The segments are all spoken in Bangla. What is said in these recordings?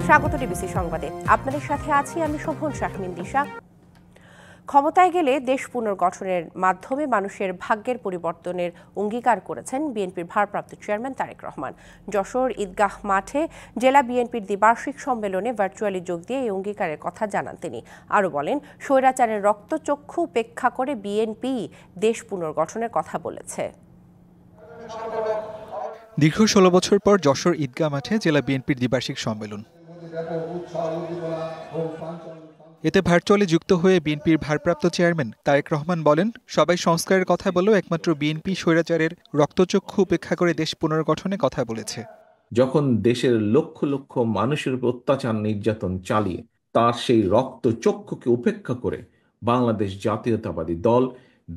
স্বাগত ডিবিসি সংবাদে। আপনাদের সাথে আছি আমি শোভন শাহমিন দিশা। ক্ষমতায় গেলে দেশ পুনর্গঠনের মাধ্যমে মানুষের ভাগ্যের পরিবর্তনের অঙ্গীকার করেছেন বিএনপির ভারপ্রাপ্ত চেয়ারম্যান তারেক রহমান। যশোর ঈদগাহ মাঠে জেলা বিএনপির দ্বিবার্ষিক সম্মেলনে ভার্চুয়ালি যোগ দিয়ে এই অঙ্গীকারের কথা জানান তিনি। আরও বলেন, স্বৈরাচারের রক্তচক্ষু উপেক্ষা করে বিএনপি দেশ পুনর্গঠনের কথা বলেছে। দীর্ঘ ১৬ বছর পর যশোর ঈদগাহ মাঠে জেলা বিএনপির দ্বিবার্ষিক সম্মেলন। এতে ভার্চুয়ালি যুক্ত হয়ে বিএনপির ভারপ্রাপ্ত চেয়ারম্যান তারেক রহমান বলেন, সবাই সংস্কারের কথা বলেও একমাত্র বিএনপি স্বৈরাচারের রক্তচক্ষু উপেক্ষা করে দেশ পুনর্গঠনে কথা বলেছে। যখন দেশের লক্ষ লক্ষ মানুষের উপর অত্যাচার নির্যাতন চালিয়ে তার সেই রক্তচক্ষুকে উপেক্ষা করে বাংলাদেশ জাতীয়তাবাদী দল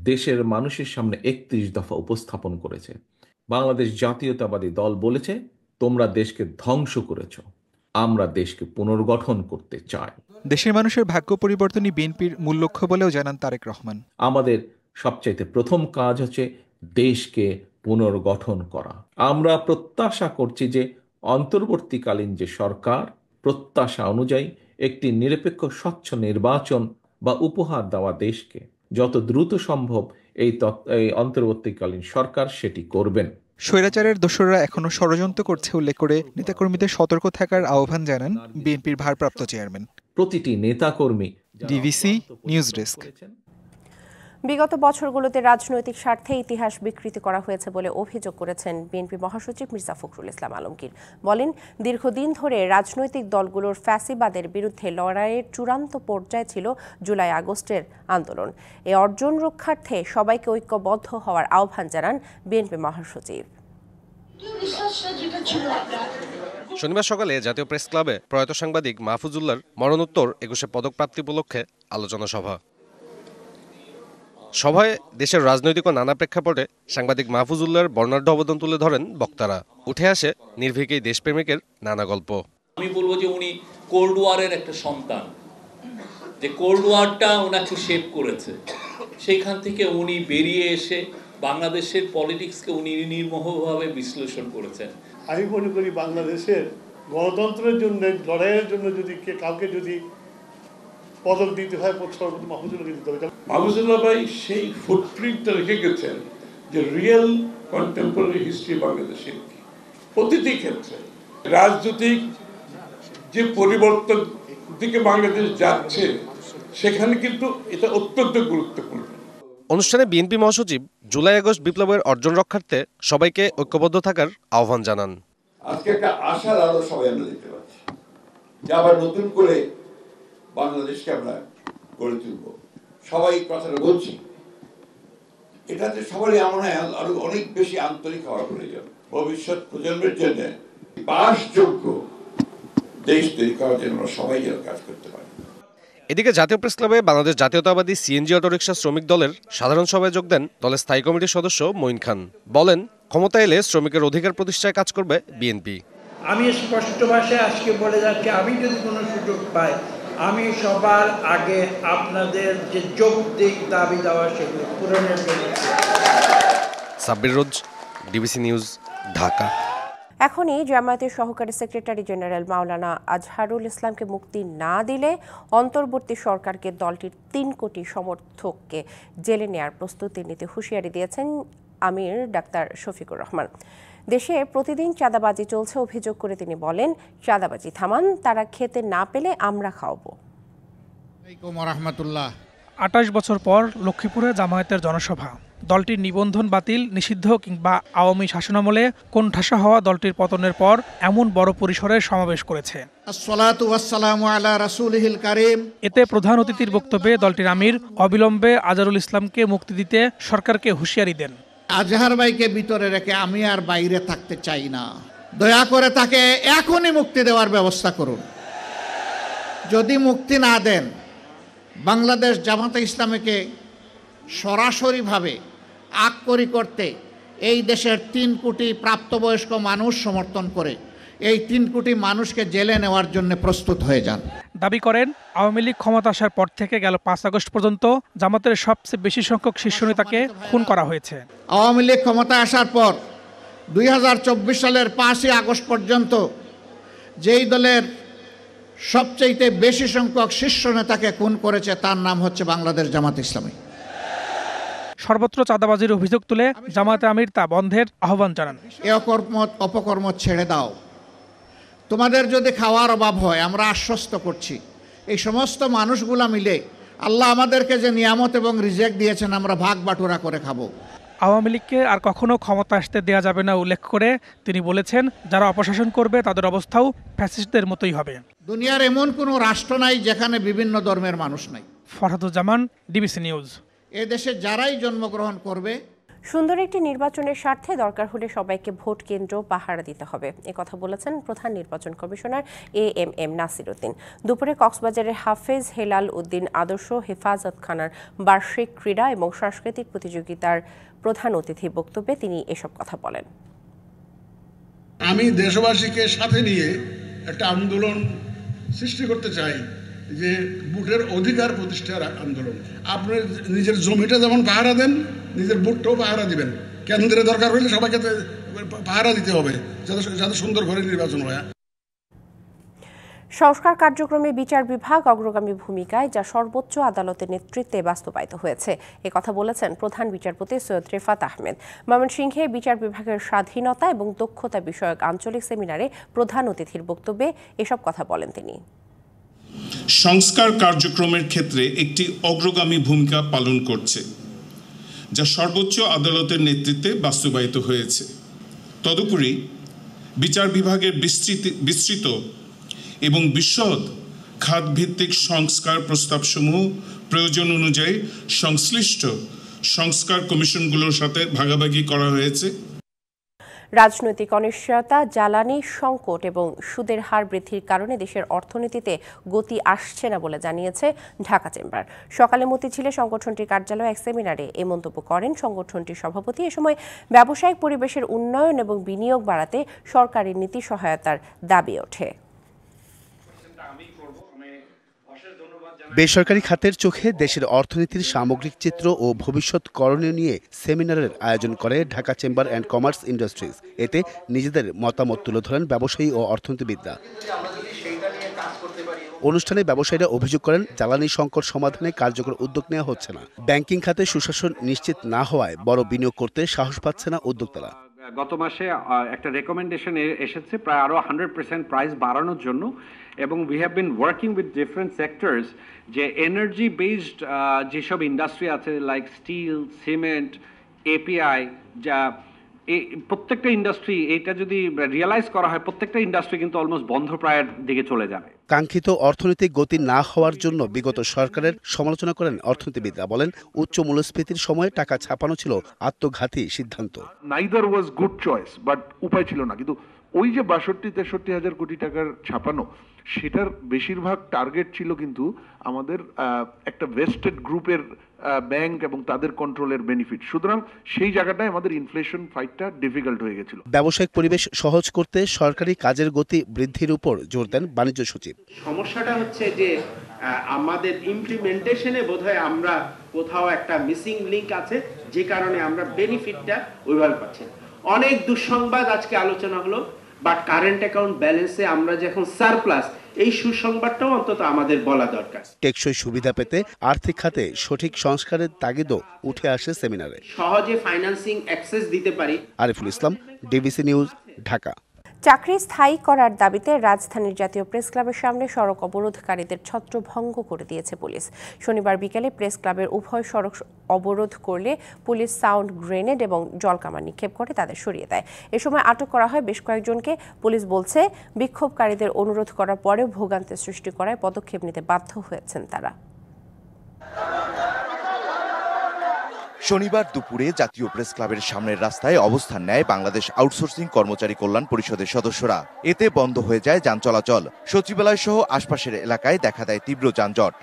দেশের মানুষের সামনে ৩১ দফা উপস্থাপন করেছে। বাংলাদেশ জাতীয়তাবাদী দল বলেছে, তোমরা দেশকে ধ্বংস করেছ, আমরা দেশকে পুনর্গঠন করতে চাই। দেশের মানুষের ভাগ্য পরিবর্তনই বিএনপির মূল লক্ষ্য বলেও জানান তারেক রহমান। আমাদের সবচাইতে প্রথম কাজ হচ্ছে দেশকে পুনর্গঠন করা। আমরা প্রত্যাশা করছি যে অন্তর্বর্তীকালীন যে সরকার প্রত্যাশা অনুযায়ী একটি নিরপেক্ষ স্বচ্ছ নির্বাচন বা উপহার দেওয়া দেশকে যত দ্রুত সম্ভব এই অন্তর্বর্তীকালীন সরকার সেটি করবেন। স্বৈরাচারের দোসররা এখনো ষড়যন্ত্র করছে উল্লেখ করে নেতাকর্মীদের সতর্ক থাকার আহ্বান জানান বিএনপির ভারপ্রাপ্ত চেয়ারম্যান। প্রতিটি নেতাকর্মী। DBC news desk. বিগত বছরগুলোতে রাজনৈতিক স্বার্থে ইতিহাস বিকৃত করা হয়েছে বলে অভিযোগ করেছেন বিএনপি মহাসচিব মির্জা ফখরুল ইসলাম আলমগীর। বলেন, দীর্ঘদিন ধরে রাজনৈতিক দলগুলোর ফ্যাসিবাদের বিরুদ্ধে লড়াইয়ের চূড়ান্ত পর্যায়ে ছিল জুলাই আগস্টের আন্দোলন। এই অর্জন রক্ষার্থে সবাইকে ঐক্যবদ্ধ হওয়ার আহ্বান জানান বিএনপি মহাসচিব। শনিবার সকালে জাতীয় প্রেস ক্লাবে প্রয়াত সাংবাদিক মাহফুজুল্লাহর মরণোত্তর ২১শে পদক প্রাপ্তি উপলক্ষে আলোচনা সভায় দেশের রাজনৈতিক ও নানা প্রেক্ষাপটে সাংবাদিক মাহফুজুল্লাহর বর্ণাঢ্য অবদান তুলে ধরেন বক্তারা। উঠে আসে নির্ভীক এই দেশপ্রেমিকের নানা গল্প। আমি বলবো যে উনি কোল্ড ওয়ারের একটা সন্তান, যে কোল্ড ওয়ারটা ওনাকে শেপ করেছে। সেইখান থেকে উনি বেরিয়ে এসে বাংলাদেশের পলিটিক্সকে উনি নির্মোহভাবে বিশ্লেষণ করেছেন। আমি মনে করি বাংলাদেশের গণতন্ত্রের জন্য লড়াইয়ের জন্য যদি কাউকে যদি পদক দিতে হয় মাহফুজুল্লাহকে দিতে হবে। মাহফুজুল্লাহ ভাই সেই ফুটপ্রিন্টটা রেখে গেছেন যে রিয়েল কন্টেম্পোরারি হিস্ট্রি বাংলাদেশের কি প্রতিটি ক্ষেত্রে রাজনৈতিক যে পরিবর্তন দিকে বাংলাদেশ যাচ্ছে সেখানে কিন্তু এটা অত্যন্ত গুরুত্বপূর্ণ। অনুষ্ঠানে বিএনপি মহাসচিব জুলাই আগস্ট বিপ্লবের অর্জন রক্ষার্থে সবাইকে ঐক্যবদ্ধ থাকার আহ্বান জানান। আজকে একটা আশার আলো সবাই আমরা দেখতে পাচ্ছি যে আবার নতুন করে বাংলাদেশকে আমরা গড়ে তুলব। সবাই কথাটা বলছি, এটাতে সবারই আমার আরো অনেক বেশি আন্তরিক হওয়া প্রয়োজন। ভবিষ্যৎ প্রজন্মের জন্য বাসযোগ্য দেশ তৈরি করার জন্য সবাই যেন কাজ করতে পারে। এদিকে জাতীয় প্রেস ক্লাবে বাংলাদেশ জাতীয়তাবাদী সিএনজি অটোরিকশা শ্রমিক দলের সাধারণ সভায় যোগ দেন দলের স্থায়ী কমিটির সদস্য মঈন খান। বলেন, ক্ষমতা এলে শ্রমিকের অধিকার প্রতিষ্ঠায় কাজ করবে বিএনপি। আমি স্পষ্ট ভাষায় আজকে বলে যাচ্ছি, আমি যদি কোনো সুযোগ পাই আমি সবার আগে আপনাদের যে যৌক্তিক দাবি দেওয়া সেগুলো পূরণের জন্য। সাব্বির রোজ, ডিবিসি নিউজ, ঢাকা। এখনই জামায়াতের সহকারী সেক্রেটারি জেনারেল মাওলানা আজহারুল ইসলামকে মুক্তি না দিলে অন্তর্বর্তী সরকারকে দলটির ৩ কোটি সমর্থককে জেলে নেয়ার প্রস্তুতি নিতে হুঁশিয়ারি দিয়েছেন আমির ডাক্তার শফিকুর রহমান। দেশে প্রতিদিন চাঁদাবাজি চলছে অভিযোগ করে তিনি বলেন, চাঁদাবাজি থামান, তারা খেতে না পেলে আমরা খাওয়াবো। ২৮ বছর পর লক্ষ্মীপুরে জামায়াতের জনসভা। দলটির নিবন্ধন বাতিল, নিষিদ্ধ কিংবা আওয়ামী শাসনামলে কোণঠাসা হওয়া দলটির পতনের পর এমন বড় পরিসরের সমাবেশ করেছে। এতে প্রধান অতিথির বক্তব্যে দলটির আমির অবিলম্বে আজহারুল ইসলামকে মুক্তি দিতে সরকারকে হুঁশিয়ারি দেন। আজহার ভাইকে ভিতরে রেখে আমি আর বাইরে থাকতে চাই না, দয়া করে তাকে এখনই মুক্তি দেওয়ার ব্যবস্থা করুন। যদি মুক্তি না দেন, বাংলাদেশ জামাতে ইসলামীকে সরাসরিভাবে আককরি করতে এই দেশের ৩ কোটি প্রাপ্তবয়স্ক মানুষ সমর্থন করে এই ৩ কোটি মানুষকে জেলে নেওয়ার জন্য প্রস্তুত হয়ে যান। দাবি করেন, আওয়ামী লীগ ক্ষমতা আসার পর থেকে গেল ৫ আগস্ট পর্যন্ত জামাতের সবচেয়ে বেশি সংখ্যক শীর্ষ নেতাকে খুন করা হয়েছে। আওয়ামী লীগ ক্ষমতা আসার পর ২০২৪ সালের ৫ই আগস্ট পর্যন্ত যেই দলের সবচাইতে বেশি সংখ্যক শীর্ষ নেতাকে খুন করেছে তার নাম হচ্ছে বাংলাদেশ জামাত ইসলামী। সর্বত্র চাঁদাবাজির অভিযোগ তুলে জামায়াতে আমির তা বন্ধের আহ্বান জানান। এ অপকর্ম ছেড়ে দাও, তোমাদের যদি খাওয়ার অভাব হয় আমরা আশ্বস্ত করছি এই সমস্ত মানুষগুলা মিলে আল্লাহ আমাদেরকে যে নিয়ামত এবং রিজেক দিয়েছেন আমরা ভাগ বাটোয়ারা করে খাবো। আওয়ামী লীগকে আর কখনো ক্ষমতা আসতে দেয়া যাবে না উল্লেখ করে তিনি বলেছেন, যারা অপশাসন করবে তাদের অবস্থাও ফ্যাসিস্টদের মতোই হবে। দুনিয়ার এমন কোনো রাষ্ট্র নাই যেখানে বিভিন্ন ধর্মের মানুষ নাই। Farhaduzzaman, DBC news. এ দেশে যারাই জন্মগ্রহণ করবে সুন্দর একটি নির্বাচনের স্বার্থে দরকার হলে সবাইকে ভোট কেন্দ্র পাহারা দিতে হবে, একথা বলেছেন প্রধান নির্বাচন কমিশনার AMM নাসির উদ্দিন। দুপুরে কক্সবাজারের হাফেজ হেলাল উদ্দিন আদর্শ হেফাজতখানার বার্ষিক ক্রীড়া এবং সাংস্কৃতিক প্রতিযোগিতার প্রধান অতিথি বক্তব্যে তিনি এসব কথা বলেন। আমি দেশবাসীকে সাথে নিয়ে একটা আন্দোলন সৃষ্টি করতে চাই, যে ভোটের অধিকার প্রতিষ্ঠার আন্দোলন। আপনি নিজের জমিটা যেমন পাহারা দেন, নিজের ভোটটাও পাহারা দিবেন। কেন্দ্রে দরকার হলে সবাইকে পাহারা দিতে হবে, যাতে সুন্দর করে নির্বাচন হয়। সংস্কার কার্যক্রমে বিচার বিভাগ অগ্রগামী ভূমিকায়, যা সর্বোচ্চ আদালতের নেতৃত্বে বাস্তবায়িত হয়েছে, একথা বলেছেন প্রধান বিচারপতি সৈয়দ রেফাত আহমেদ। ময়মনসিংহে বিচার বিভাগের স্বাধীনতা এবং দক্ষতা বিষয়ক আঞ্চলিক সেমিনারে প্রধান অতিথির বক্তব্যে এসব কথা বলেন তিনি। সংস্কার কার্যক্রমের ক্ষেত্রে একটি অগ্রগামী ভূমিকা পালন করছে, যা সর্বোচ্চ আদালতের নেতৃত্বে বাস্তবায়িত হয়েছে। তদুপরি বিচার বিভাগের বিস্তৃত এবং বিশদ খাতভিত্তিক সংস্কার প্রস্তাবসমূহ প্রয়োজন অনুযায়ী সংশ্লিষ্ট সংস্কার কমিশনগুলোর সাথে ভাগাভাগি করা হয়েছে। রাজনৈতিক অনিশ্চয়তা, জ্বালানি সংকট এবং সুদের হার বৃদ্ধির কারণে দেশের অর্থনীতিতে গতি আসছে না বলে জানিয়েছে ঢাকা চেম্বার। সকালে মতিঝিলে সংগঠনটির কার্যালয়ে এক সেমিনারে এ মন্তব্য করেন সংগঠনটির সভাপতি। এ সময় ব্যবসায়িক পরিবেশের উন্নয়ন এবং বিনিয়োগ বাড়াতে সরকারি নীতি সহায়তার দাবি ওঠে। বেসরকারি খাতের চোখে দেশের অর্থনীতির সামগ্রিক চিত্র ও ভবিষ্যৎ করণীয় নিয়ে সেমিনারের আয়োজন করে Dhaka chamber and commerce industries. এতে নিজেদের মতামত তুলে ধরেন ব্যবসায়ী ও অর্থনীতিবিদরা। অনুষ্ঠানে ব্যবসায়ীরা অভিযোগ করেন, জ্বালানি সংকট সমাধানে কার্যকর উদ্যোগ নেওয়া হচ্ছে না। ব্যাংকিং খাতে সুশাসন নিশ্চিত না হওয়ায় বড় বিনিয়োগ করতে সাহস পাচ্ছে না উদ্যোক্তারা। গত মাসে একটা রেকমেন্ডেশন এসেছে প্রায় আরো 100% প্রাইস বাড়ানোর জন্য, এবং we have been working with different sectors, যে এনার্জি বেসড যেসব ইন্ডাস্ট্রি আছে লাইক স্টিল, সিমেন্ট, এপিআই, যা প্রত্যেকটা ইন্ডাস্ট্রি এটা যদি রিয়েলাইজ করা হয়, প্রত্যেকটা ইন্ডাস্ট্রি কিন্তু অলমোস্ট বন্ধপ্রায়ের দিকে চলে যাবে। কাঙ্ক্ষিত অর্থনৈতিক গতি না হওয়ার জন্য বিগত সরকারের সমালোচনা করেন অর্থনীতিবিদরা। বলেন, উচ্চ মূল্যস্ফীতির সময় টাকা ছাপানো ছিল আত্মঘাতী সিদ্ধান্ত। Neither was good choice, but উপায় ছিল না। কিন্তু ওই যে 62-63 হাজার কোটি টাকার ছাপানো, সেটার বেশিরভাগ টার্গেট ছিল কিন্তু আমাদের একটা ভেস্টেড গ্রুপের ব্যাংক এবং তাদের কন্ট্রোলের বেনিফিট। সুতরাং সেই জায়গাটায় আমাদের ইনফ্লেশন ফাইটটা ডিফিকাল্ট হয়ে গেছিল। ব্যবসায়িক পরিবেশ সহজ করতে সরকারি কাজের গতি বৃদ্ধির উপর জোর দেন বাণিজ্য সচিব। সমস্যাটা হচ্ছে যে আমাদের ইমপ্লিমেন্টেশনে বোধহয় আমরা কোথাও একটা মিসিং লিংক আছে, যে কারণে আমরা বেনিফিটটা ওইভাবে পাচ্ছি। অনেক দুঃসংবাদ আজকে আলোচনা হলো, বাট কারেন্ট অ্যাকাউন্ট ব্যালেন্সে আমরা যখন সারপ্লাস, এই সুসংবাদটাও অন্তত আমাদের বলা দরকার। টেকসই সুবিধা পেতে আর্থিক খাতে সঠিক সংস্কারের তাগিদও উঠে আসে সেমিনারে। সহজে ফাইন্যান্সিং অ্যাক্সেস দিতে পারি। Ariful Islam, DBC news, Dhaka. চাকরি স্থায়ী করার দাবিতে রাজধানীর জাতীয় প্রেস ক্লাবের সামনে সড়ক অবরোধকারীদের ছত্রভঙ্গ করে দিয়েছে পুলিশ। শনিবার বিকেলে প্রেস ক্লাবের উভয় সড়ক অবরোধ করলে পুলিশ সাউন্ড গ্রেনেড এবং জলকামান নিক্ষেপ করে তাদের সরিয়ে দেয়। এ সময় আটক করা হয় বেশ কয়েকজনকে। পুলিশ বলছে, বিক্ষোভকারীদের অনুরোধ করার পরেও ভোগান্তি সৃষ্টি করায় পদক্ষেপ নিতে বাধ্য হয়েছেন তারা। শনিবার দুপুরে জাতীয় প্রেস ক্লাবের সামনের রাস্তায় অবস্থান নেয় বাংলাদেশ আউটসোর্সিং কর্মচারী কল্যাণ পরিষদের সদস্যরা। এতে বন্ধ হয়ে যায় যান চলাচল। সচিবালয় সহ আশপাশের এলাকায় দেখা দেয় তীব্র যানজট।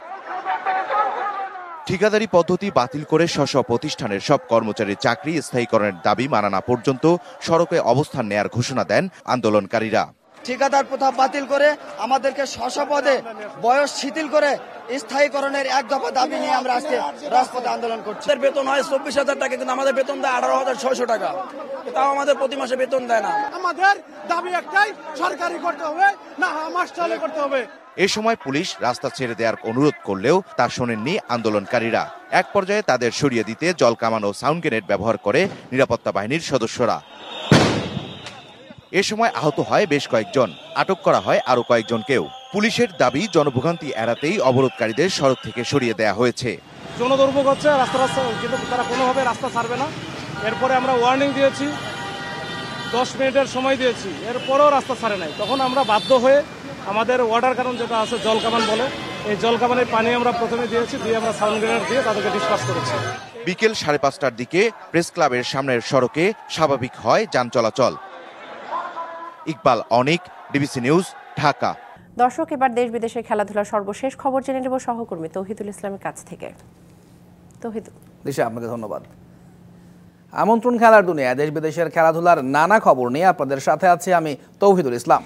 ঠিকাদারি পদ্ধতি বাতিল করে স্ব প্রতিষ্ঠানের সব কর্মচারীর চাকরি স্থায়ীকরণের দাবি মানা না পর্যন্ত সড়কে অবস্থান নেয়ার ঘোষণা দেন আন্দোলনকারীরা। ঠিকাদার প্রথা বাতিল করে আমাদেরকে পদে বয়স শিথিল করে স্থায়ীকরণের এক দফা দাবি নিয়ে আমরা আজকে রাজপথে আন্দোলন করছি। বেতন হয় 24,000 টাকা, কিন্তু আমাদের বেতন দেয় 18,600 টাকা, তাও আমাদের প্রতি মাসে বেতন দেয় না। আমাদের দাবি একটাই, সরকারি করতে হবে, না মাস চালু করতে হবে। এ সময় পুলিশ রাস্তা ছেড়ে দেওয়ার অনুরোধ করলেও তা শোনেননি আন্দোলনকারীরা। এক পর্যায়ে তাদের সরিয়ে দিতে জল কামান ও সাউন্ড গ্রেনেড ব্যবহার করে নিরাপত্তা বাহিনীর সদস্যরা। এ সময় আহত হয় বেশ কয়েকজন, আটক করা হয় আরো কয়েকজনকেও। পুলিশের দাবি জনভোগান্তি এড়াতেই অবরোধকারীদের সড়ক থেকে সরিয়ে দেওয়া হয়েছে। জনদুর্ভোগ হচ্ছে, রাস্তা কিন্তু তারা কোনোভাবে রাস্তা ছাড়বে না। এরপরে আমরা ওয়ার্নিং দিয়েছি, 10 মিনিটের সময় দিয়েছি, এরপরেও রাস্তা ছাড়ে নাই। তখন আমরা বাধ্য হয়ে আমাদের ওয়াটার কামান যেটা আছে, জল কামান বলে, এই জল কামানের পানি আমরা প্রথমে দিয়েছি, দিয়ে আমরা সাউন্ড গ্রেনেড দিয়ে তাদেরকে ডিসপাস করেছি। বিকেল 5:30টার দিকে প্রেস ক্লাবের সামনের সড়কে স্বাভাবিক হয় যান চলাচল। ইকবাল অনিক, ডিবিসি নিউজ, ঢাকা। দর্শক, এবার দেশ বিদেশের খেলাধুলার সর্বশেষ খবর জেনে নেব সহকর্মী তৌহিদুল ইসলামের কাছ থেকে। তৌহিদ, দিশা, আপনাকে ধন্যবাদ। আমন্ত্রণ খেলার দুনিয়ায় দেশ বিদেশের খেলাধুলার নানা খবর নিয়ে আপনাদের সাথে আছি আমি তৌহিদুল ইসলাম।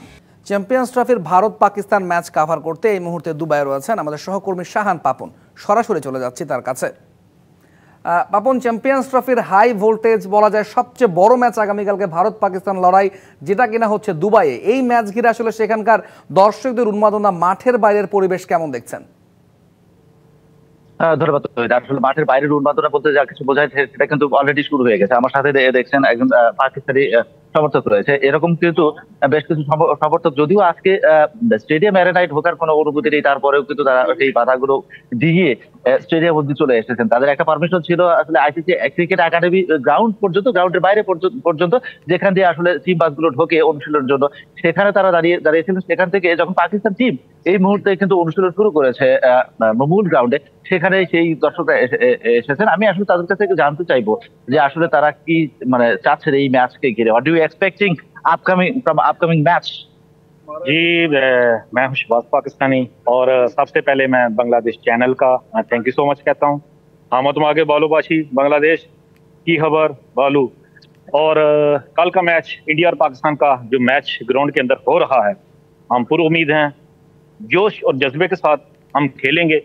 চ্যাম্পিয়ন্স ট্রফির ভারত পাকিস্তান ম্যাচ কভার করতে এই মুহূর্তে দুবাইয়ে রয়েছেন আমাদের সহকর্মী শাহান পাপন। সরাসরি চলে যাচ্ছি তার কাছে। পাপন, চ্যাম্পিয়ন্স ট্রফির হাই ভোল্টেজ বলা যায় সবচেয়ে বড় ম্যাচ আগামীকালকে ভারত পাকিস্তান লড়াই, যেটা কিনা হচ্ছে দুবাইয়ে। এই ম্যাচ ঘিরে আসলে সেখানকার দর্শকদের উন্মাদনা, মাঠের বাইরের পরিবেশ কেমন দেখছেন? ধন্যবাদ। আসলে মাঠের বাইরের উন্মাদনা বলতে যা কিছু বোঝায় সেটা কিন্তু অলরেডি শুরু হয়ে গেছে। আমার সাথে দেখছেন একজন পাকিস্তানি সমর্থক রয়েছে। এরকম কিন্তু বেশ কিছু সমর্থক, যদিও আজকে স্টেডিয়াম অ্যারেনায় ঢোকার কোনো অনুমতি নেই, তারপরেও কিন্তু তারা সেই বাধাগুলো দিয়ে স্টেডিয়াম অবধি চলে এসেছেন। তাদের একটা পারমিশন ছিল আসলে আইসিসি ক্রিকেট একাডেমি গ্রাউন্ড পর্যন্ত, গ্রাউন্ডের বাইরে পর্যন্ত, যেখান দিয়ে আসলে টিম বাসগুলো ঢোকে অনুশীলনের জন্য, সেখানে তারা দাঁড়িয়েছিলেন। সেখান থেকে যখন পাকিস্তান টিম এই মুহূর্তে কিন্তু অনুশীলন শুরু করেছে মূল গ্রাউন্ডে, সেখানে সেই দর্শকরা এসেছেন। আমি আসলে তাদের কাছে জানতে চাইবো যে আসলে তারা কি চাচ্ছেন এই ম্যাচকে ঘিরে। What do you expecting upcoming match? जी, मैं हूं शहबाज पाकिस्तानी और सबसे पहले मैं बांग्लादेश चैनल का थैंक यू सो मच कहता हूं। हम तुम आगे बालूबाशी बांग्लादेश की खबर बालू। और कल का मैच इंडिया और पाकिस्तान का जो मैच ग्राउंड के अंदर हो रहा है, हम पूरी उम्मीद हैं, जोश और जज्बे के साथ हम खेलेंगे।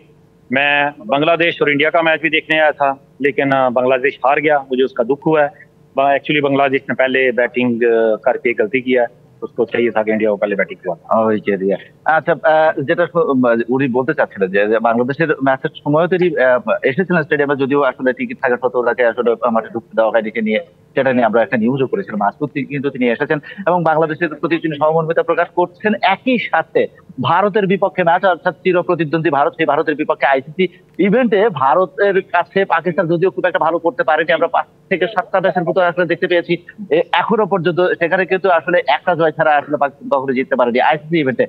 मैं बांग्लादेश और इंडिया का मैच भी देखने आया था, लेकिन बांग्लादेश हार गया, मुझे उसका दुख हुआ है। एक्चुअली बांग्लादेश ने पहले बैटिंग करके गलती किया, उसको चाहिए था कि इंडिया को पहले बैटिंग किया। আচ্ছা, যেটা উনি বলতে চাচ্ছিলেন যে বাংলাদেশের ম্যাচের সময় তিনি এসেছিলেন স্টেডিয়ামে, যদিও আসলে টিকিট থাকা সত্ত্বেও তাকে আসলে মাঠে ঢুকতে দেওয়া হয়নি নিয়ে, সেটা নিয়ে আমরা একটা নিউজও করেছিলাম। আজকে কিন্তু তিনি এসেছেন এবং বাংলাদেশের প্রতি তিনি সহমর্মিতা প্রকাশ করছেন। একই সাথে ভারতের বিপক্ষে ম্যাচ, অর্থাৎ চির প্রতিদ্বন্দ্বী ভারত, সেই ভারতের বিপক্ষে আইসিসি ইভেন্টে ভারতের কাছে পাকিস্তান যদিও খুব একটা ভালো করতে পারেনি, আমরা 5 থেকে 7টা ম্যাচের মতো আসলে দেখতে পেয়েছি এখনো পর্যন্ত। সেখানে কিন্তু আসলে একটা জয় ছাড়া আসলে পাকিস্তান কখনো জিততে পারেনি আইসিসি ইভেন্টে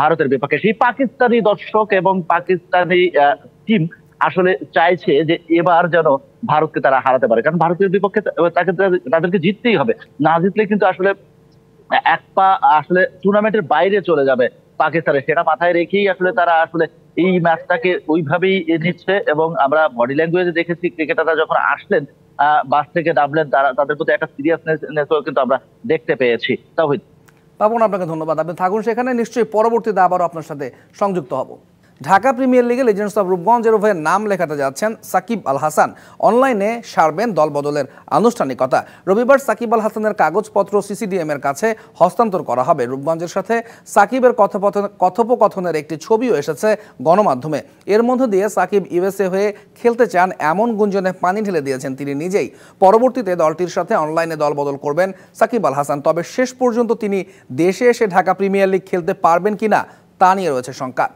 ভারতের বিপক্ষে। সেই পাকিস্তানি দর্শক এবং পাকিস্তানি টিম আসলে চাইছে যে এবার যেন ভারতকে তারা হারাতে পারে, কারণ ভারতের বিপক্ষে তাদেরকে জিততেই হবে। না জিতলে কিন্তু আসলে এক পা আসলে টুর্নামেন্টের বাইরে চলে যাবে পাকিস্তানের। সেটা মাথায় রেখেই আসলে তারা আসলে এই ম্যাচটাকে ওইভাবেই নিচ্ছে। এবং আমরা বডি ল্যাঙ্গুয়েজে দেখেছি ক্রিকেটাররা যখন আসলেন বাস থেকে নামলেন, তাদের প্রতি একটা সিরিয়াসনেসও কিন্তু আমরা দেখতে পেয়েছি। তাওহিদ, পাপন, আপনাকে ধন্যবাদ। আপনি থাকুন সেখানে, নিশ্চয়ই পরবর্তীতে আবারও আপনার সাথে সংযুক্ত হব। ঢাকা প্রিমিয়ার লিগে লেজেন্ডস অফ রূপগঞ্জের হয়ে নাম লেখাতে যাচ্ছেন সাকিব আল হাসান। অনলাইনে সারবেন দল বদলের আনুষ্ঠানিকতা। রবিবার সাকিব আল হাসানের কাগজপত্র সিসিডিএম এর কাছে হস্তান্তর করা হবে। রূপগঞ্জের সাথে সাকিবের কথোপকথনের একটি ছবিও এসেছে গণমাধ্যমে। এর মধ্য দিয়ে সাকিব ইউএসএ হয়ে খেলতে চান এমন গুঞ্জনে পানি ঢেলে দিয়েছেন তিনি নিজেই। পরবর্তীতে দলটির সাথে অনলাইনে দল বদল করবেন সাকিব আল হাসান। তবে শেষ পর্যন্ত তিনি দেশে এসে ঢাকা প্রিমিয়ার লিগ খেলতে পারবেন কিনা তা নিয়ে রয়েছে শঙ্কা।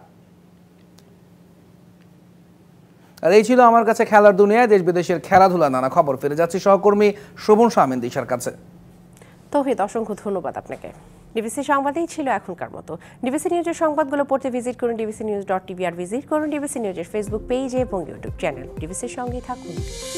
আর এই ছিল আমার কাছে খেলার দুনিয়ায় দেশ বিদেশের খেলাধুলা নানা খবর। ফিরে যাচ্ছি সহকর্মী শোভন শামিন দিশার কাছে। তৌহিদ, অসংখ্য ধন্যবাদ আপনাকে। ডিবিসি সংবাদেই ছিল এখনকার মতো। ডিবিসি নিউজের সংবাদগুলো পড়তে ভিজিট করুন dbcnews.tv আর ভিজিট করুন ডিবিসি নিউজের ফেসবুক পেজ এবং ইউটিউব চ্যানেল। ডিবিসির সঙ্গেই থাকুন।